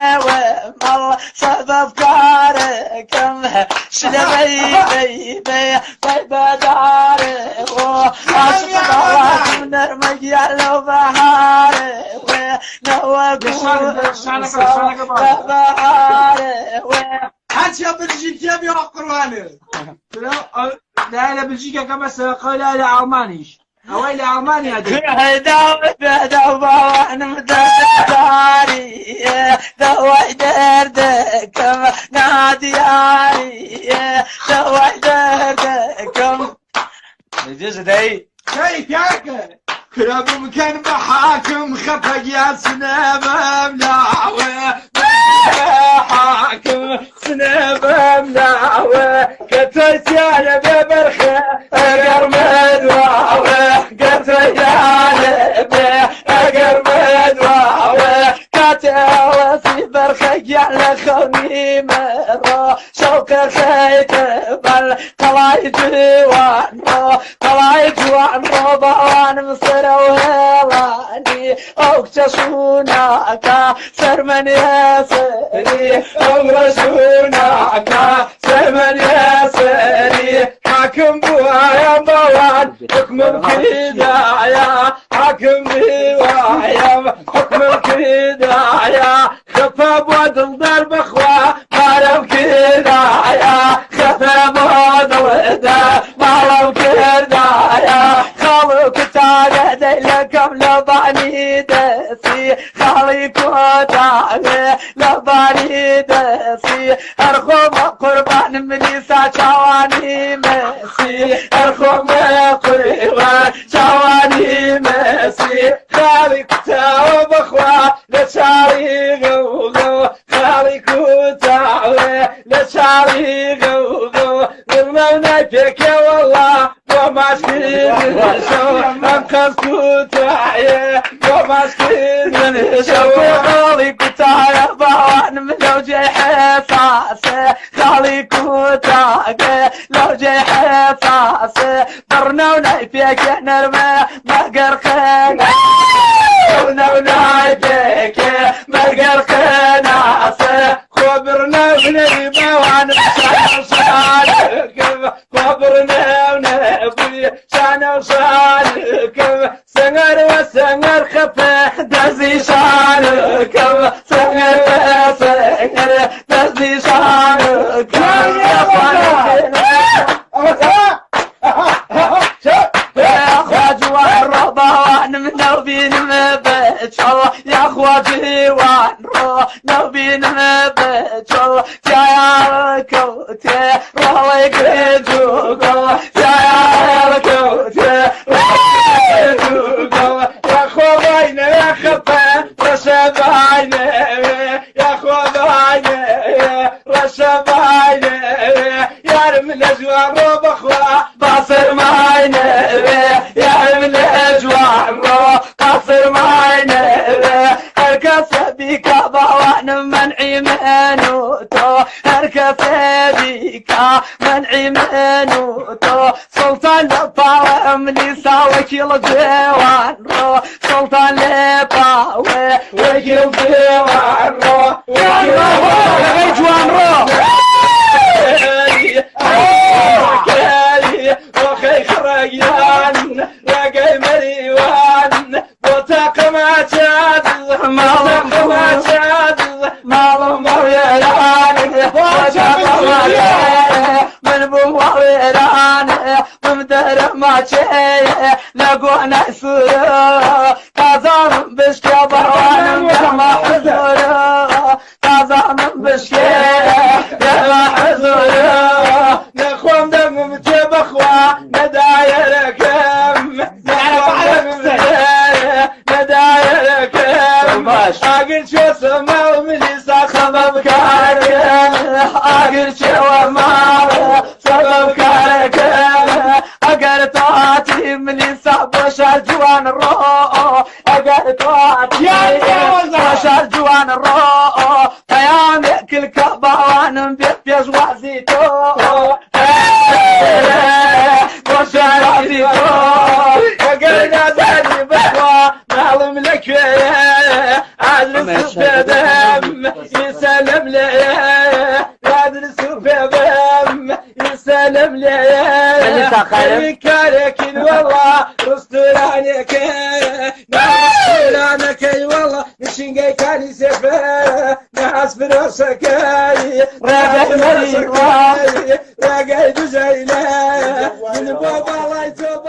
والله سبب كاركم شلبي بي بداري وعشق الله نرمج يلو بهاري ونوكو بهاري حاجة بلجيكا بيا قرواني لا لا بلجيكا كما سقال لا ألمانيش أويل ألمانيا داو وانا مداري دواء دردكم نادياري دواء دردكم نجيز داي كيف ياك كلاب مكان محاكم خفق يا سناب ملاوي حاكم سناب ملاوي قتلت يا نبي برخي اقرمد واوي قتلت يا نبي اقرمد واوي كاتوسي برخي على خوني مرة شوق خيت بل طلعت وان رضوان مصر وهلاني اكتشوناك سرمن ياسري اغرشوناك سرمن ياسري حاكم بوايا بوان حكم الكدايا حاكم بوايا حكم الكدايا خفا بودل ضرب اخوة مالو كدايا خفا بودل مالو كدايا خالو كتاقة لكم لباني دسي خالي كتاقة لباني دسي ارخم قربان مليسا شواني مسي ارخم قربان شواني مسي خالي كتاقة بخوا لشاري غوغو خالي كتاقة لشاري غوغو غرمونا فيك يا والله وماسكين شو انقذ كتاعي وماسكين شو خالي كتاعي بوان من لو جاي حساسه خالي كتاعي لو جاي حساسه برنونا فيك نرمى مقر خينا برنونا فيك مقر خيناسه خبرنا ونبي وانا صالحكم خبرنا ونبي شانا وصالحكم سنر وسنر خفه دزي شانكم سنر وسنر دزي شانكم يا اخوة الرضوان من نوبين مبتشو يا اخوة جوان رو نوبين مبتشو يا كوتي رويك جوجو يا كوتي رويك جوجو يا اخوة باين يا خفا رشا باين يا اخوة باين رشا باين يا من اجوان رو بخوا باصر ماين يا من اجوان رو قصر ماين هركس بيك بوان منعي منوتو هركس بيك منعي منوتو سلطان لباوة امليسا وكيل جوان رو سلطان لباوة وكيل جوان رو وكيل جوان رو وخي خريان رقي مريوان بطاق ما جاد بطاق ما جاد مالو مويلان بطاق ما جاد من بمويلان بمدر ما جاي لقونا سورة تازان بشكي بروان ما حزورة تازان بشكي ما حزورة نخوم دم مجيب اخوة ندايركم ندايركم اقل شو سمو مليسا خبب كاركم اقل شو مارو سبب كاركم اقل طاعتي مليسا بشر جوان الرو اقل طاعتي بشر جوان الرو قيام كل كبوان بيفيز وعزيتو بشر عزيتو وقلنا ذلك بخوا معلم لك عدل السفدان بم يسلم لي يا درسو في بم يسلم لي كارك والله رسترانك رسترانك والله نشنقي كاني سفر ناس براسك راقي مريض راقي بزينة من بابا الله يتوب